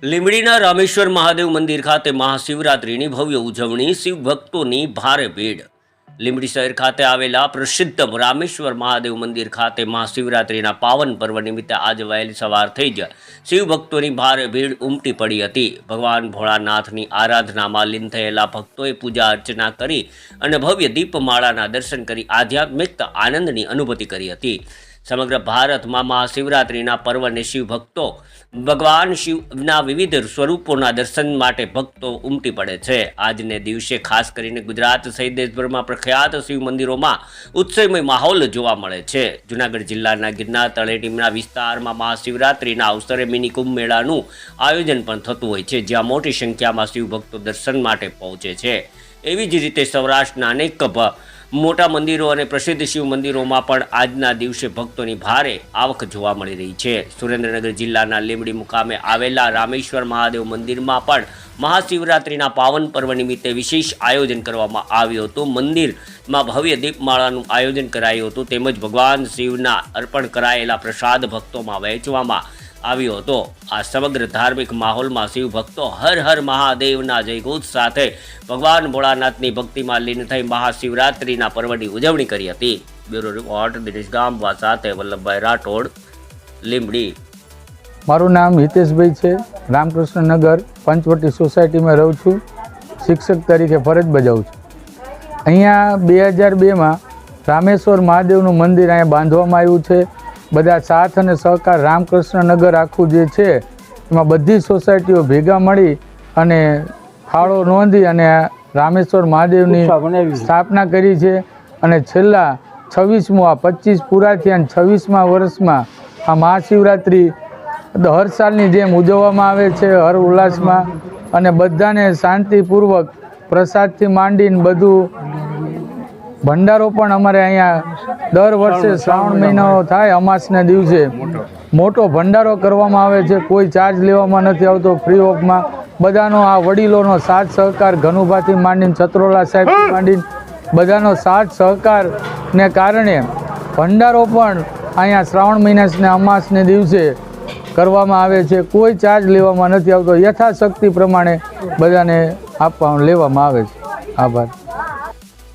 લીંબડીના રામેશ્વર મહાદેવ મંદિર ખાતે મહાશિવરાત્રિની ભવ્ય ઉજવણી, શિવ ભક્તોની ભારે ભીડ। લીંબડી શહેર ખાતે આવેલા પ્રસિદ્ધ રામેશ્વર મહાદેવ મંદિર ખાતે મહાશિવરાત્રિના પાવન પર્વ નિમિત્તે આજે વહેલી સવારથી જ શિવ ભક્તોની ભારે ભીડ ઉમટી પડી હતી। ભગવાન ભોળાનાથની આરાધનામાં લીન થયેલા ભક્તોએ પૂજા અર્ચના કરી અને ભવ્ય દીપમાળાના દર્શન કરી આધ્યાત્મિક આનંદની અનુભૂતિ કરી હતી। સમગ્ર ભારતમાં મહાશિવરાત્રિના પર્વને શિવ ભક્તો ભગવાન શિવના વિવિધ સ્વરૂપોના દર્શન માટે ભક્તો ઉમટી પડે છે। આજને દિવસે ખાસ કરીને ગુજરાત સહિત દેશભરમાં પ્રખ્યાત શિવ મંદિરોમાં ઉત્સવમય માહોલ જોવા મળે છે। જૂનાગઢ જિલ્લાના ગિરનાર તળેટીના વિસ્તારમાં મહાશિવરાત્રિના અવસરે મિની કુંભ મેળાનું આયોજન પણ થતું હોય છે, જ્યાં મોટી સંખ્યામાં શિવ ભક્તો દર્શન માટે પહોંચે છે। એવી જ રીતે સૌરાષ્ટ્રના અનેક મોટા મંદિરો અને પ્રસિદ્ધ શિવ મંદિરોમાં પણ આજના દિવસે ભક્તોની ભારે આવક જોવા મળી રહી છે। સુરેન્દ્રનગર જિલ્લાના લીંબડી મુકામે આવેલા રામેશ્વર મહાદેવ મંદિરમાં પણ મહાશિવરાત્રિના પાવન પર્વ નિમિત્તે વિશેષ આયોજન કરવામાં આવ્યું હતું। મંદિરમાં ભવ્ય દીપમાળાનું આયોજન કરાયું હતું, તેમજ ભગવાન શિવના અર્પણ કરાયેલા પ્રસાદ ભક્તોમાં વહેંચવામાં આવ્યો હતો। આ સમગ્ર ધાર્મિક માહોલમાં શિવ ભક્તો હર હર મહાદેવના જયઘોષ સાથે ભગવાન ભોળાનાથની ભક્તિમાં લીન થઈ મહાશિવરાત્રિના પર્વની ઉજવણી કરી હતી। બ્યુરો રિપોર્ટ દિનેશ ગામવા સાથે વલ્લભભાઈ રાઠોડ, લીંબડી। મારું નામ હિતેશભાઈ છે। રામકૃષ્ણનગર પંચવટી સોસાયટીમાં રહું છું, શિક્ષક તરીકે ફરજ બજાવું છું। અહીંયા 2002માં રામેશ્વર મહાદેવનું મંદિર અહીંયા બાંધવામાં આવ્યું છે। બધા સાથ અને સહકાર રામકૃષ્ણનગર આખું જે છે એમાં બધી સોસાયટીઓ ભેગા મળી અને ફાળો નોંધી અને રામેશ્વર મહાદેવની સ્થાપના કરી છે। અને છેલ્લા 26મું આ 25 પૂરા થયા અને 26મા વર્ષમાં આ મહાશિવરાત્રિ હર સાલની જેમ ઉજવવામાં આવે છે, હર ઉલ્લાસમાં, અને બધાને શાંતિપૂર્વક પ્રસાદથી માંડીને બધું ભંડારો પણ અમારે અહીંયા દર વર્ષે શ્રાવણ મહિનો થાય અમાસના દિવસે મોટો ભંડારો કરવામાં આવે છે। કોઈ ચાર્જ લેવામાં નથી આવતો, ફ્રી ઓફમાં। બધાનો આ વડીલોનો સાથ સહકાર, ઘનુભાથી માંડીને ચત્રોલા સાહેબથી માંડીને બધાનો સાથ સહકારને કારણે ભંડારો પણ અહીંયા શ્રાવણ મહિનાને અમાસને દિવસે કરવામાં આવે છે। કોઈ ચાર્જ લેવામાં નથી આવતો, યથાશક્તિ પ્રમાણે બધાને લેવામાં આવે છે। આભાર।